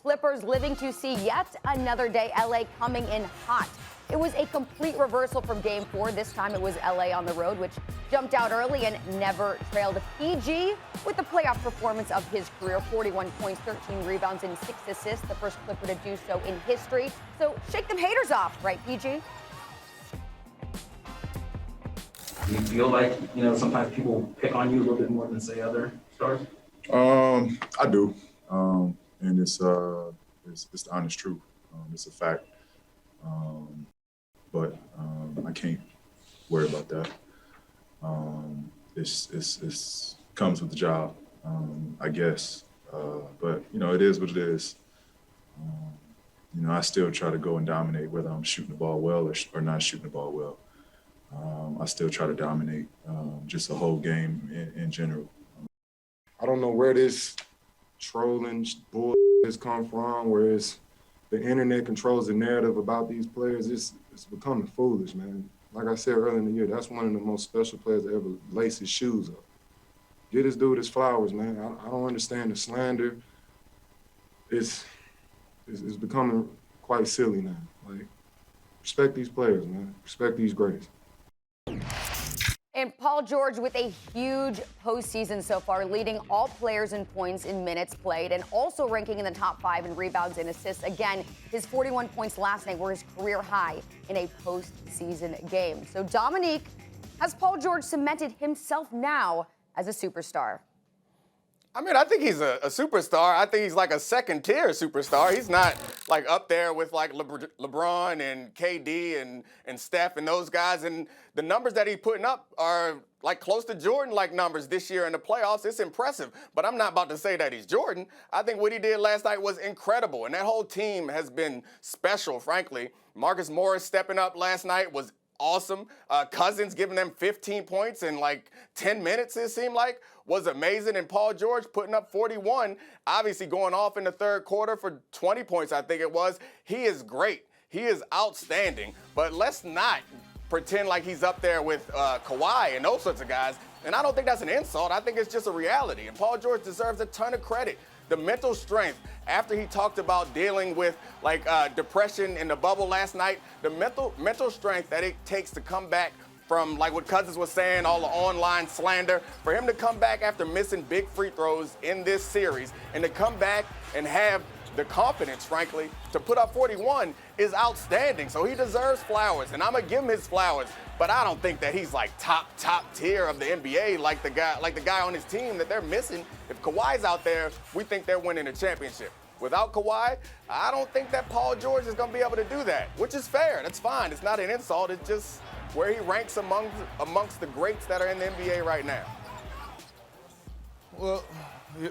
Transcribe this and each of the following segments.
Clippers living to see yet another day. LA coming in hot. It was a complete reversal from Game 4. This time it was LA on the road, which jumped out early and never trailed. PG with the playoff performance of his career, 41 points, 13 rebounds, and 6 assists, the first Clipper to do so in history. So shake them haters off, right, PG? Do you feel like, sometimes people pick on you a little bit more than, say, other stars? I do. And it's the honest truth. It's a fact. But I can't worry about that. It's comes with the job, I guess. But it is what it is. I still try to go and dominate, whether I'm shooting the ball well or not shooting the ball well. I still try to dominate just the whole game in general. I don't know where this trolling bull has come from, where the internet controls the narrative about these players. It's becoming foolish, man. Like I said earlier in the year, that's one of the most special players to ever lace his shoes up. Get this dude his flowers, man. I don't understand the slander. It's becoming quite silly now. Like, respect these players, man. Respect these greats. And Paul George with a huge postseason so far, leading all players in points in minutes played and also ranking in the top 5 in rebounds and assists. Again, his 41 points last night were his career high in a postseason game. So Domonique, has Paul George cemented himself now as a superstar? I think he's a superstar. I think he's like a second-tier superstar. He's not like up there with like LeBron and KD and Steph and those guys. And the numbers that he's putting up are like close to Jordan-like numbers this year in the playoffs. It's impressive. But I'm not about to say that he's Jordan. I think what he did last night was incredible. And that whole team has been special, frankly. Marcus Morris stepping up last night was awesome. Cousins giving them 15 points in like 10 minutes, it seemed like, was amazing. And Paul George putting up 41, obviously going off in the third quarter for 20 points, I think it was. He is great. He is outstanding. But let's not pretend like he's up there with Kawhi and those sorts of guys. And I don't think that's an insult. I think it's just a reality. And Paul George deserves a ton of credit. The mental strength, after he talked about dealing with like depression in the bubble last night, the mental strength that it takes to come back from like what Cousins was saying, all the online slander, for him to come back after missing big free throws in this series and to come back and have the confidence, frankly, to put up 41 is outstanding. So he deserves flowers, and I'm gonna give him his flowers. But I don't think that he's like top tier of the NBA like the guy on his team that they're missing. If Kawhi's out there, we think they're winning a championship. Without Kawhi, I don't think that Paul George is gonna be able to do that, which is fair. That's fine. It's not an insult. It's just where he ranks amongst the greats that are in the NBA right now. Well,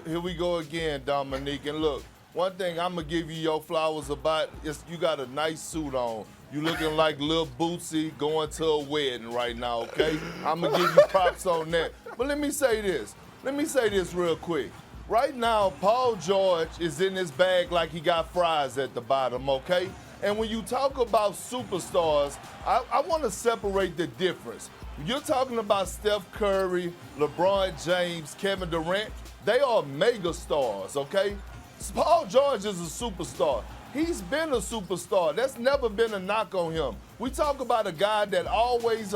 here we go again, Domonique. And look, one thing I'm gonna give you your flowers about is you got a nice suit on. You looking like Lil Bootsy going to a wedding right now, okay? I'm gonna give you props on that. But let me say this real quick. Right now, Paul George is in his bag like he got fries at the bottom, okay? And when you talk about superstars, I want to separate the difference. You're talking about Steph Curry, LeBron James, Kevin Durant. They are mega stars, okay? Paul George is a superstar. He's been a superstar. That's never been a knock on him. We talk about a guy that always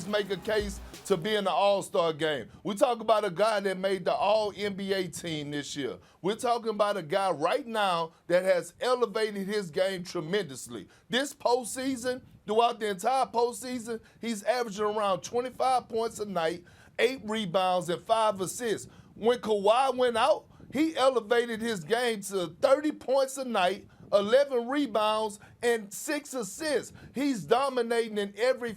make a case to be in the All-Star game. We talk about a guy that made the All-NBA team this year. We're talking about a guy right now that has elevated his game tremendously. This postseason, throughout the entire postseason, he's averaging around 25 points a night, 8 rebounds, and 5 assists. When Kawhi went out, he elevated his game to 30 points a night, 11 rebounds, and 6 assists. He's dominating in every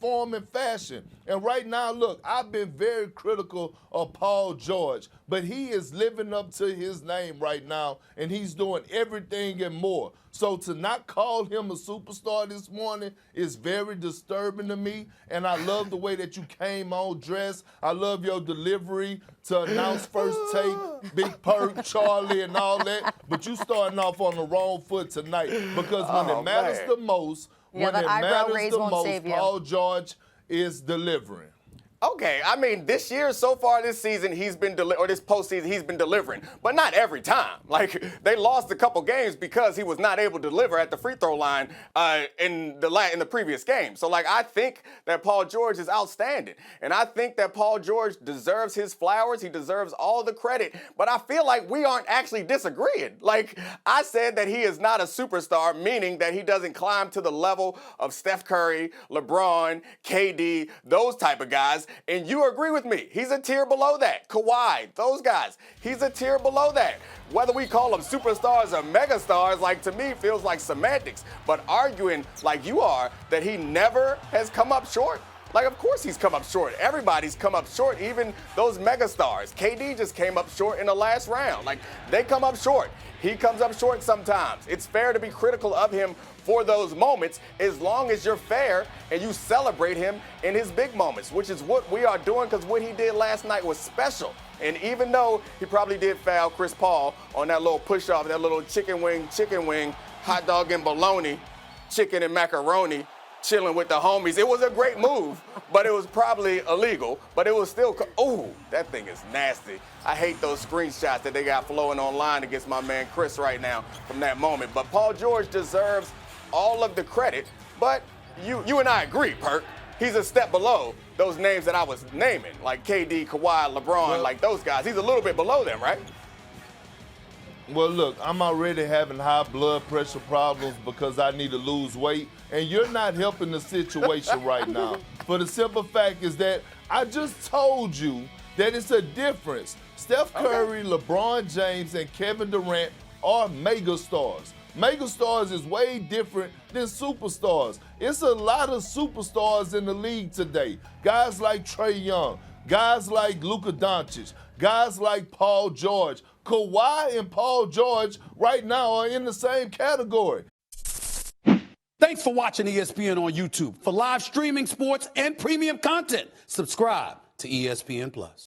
form and fashion. And right now, look, I've been very critical of Paul George, but he is living up to his name right now, and he's doing everything and more. So to not call him a superstar this morning is very disturbing to me, and I love the way that you came on dressed. I love your delivery to announce First Take, Big Perk, Charly, and all that, but you starting off on the wrong foot tonight because when it matters the most, Paul George is delivering. Okay, I mean, this year, so far this season, he's been or this postseason, he's been delivering, but not every time. Like, they lost a couple games because he was not able to deliver at the free throw line in the previous game. So, like, I think that Paul George is outstanding, and I think that Paul George deserves his flowers. He deserves all the credit, but I feel like we aren't actually disagreeing. Like, I said that he is not a superstar, meaning that he doesn't climb to the level of Steph Curry, LeBron, KD, those type of guys. And you agree with me. He's a tier below that. Kawhi, those guys. He's a tier below that. Whether we call them superstars or megastars, like, to me, feels like semantics. But arguing like you are that he never has come up short, like, of course he's come up short. Everybody's come up short, even those megastars. KD just came up short in the last round. Like, they come up short. He comes up short sometimes. It's fair to be critical of him for those moments as long as you're fair and you celebrate him in his big moments, which is what we are doing, because what he did last night was special. And even though he probably did foul Chris Paul on that little push-off, that little chicken wing, hot dog and bologna, chicken and macaroni, chilling with the homies. It was a great move, but it was probably illegal. But it was still, ooh, that thing is nasty. I hate those screenshots that they got flowing online against my man Chris right now from that moment. But Paul George deserves all of the credit. But you and I agree, Perk. He's a step below those names that I was naming, like KD, Kawhi, LeBron, like those guys. He's a little bit below them, right? Well, look, I'm already having high blood pressure problems because I need to lose weight, and you're not helping the situation right now. For the simple fact is that I just told you that it's a difference. Steph Curry, LeBron James, and Kevin Durant are megastars. Megastars is way different than superstars. It's a lot of superstars in the league today. Guys like Trae Young, guys like Luka Doncic, guys like Paul George. Kawhi and Paul George right now are in the same category. Thanks for watching ESPN on YouTube. For live streaming, sports, and premium content, subscribe to ESPN+.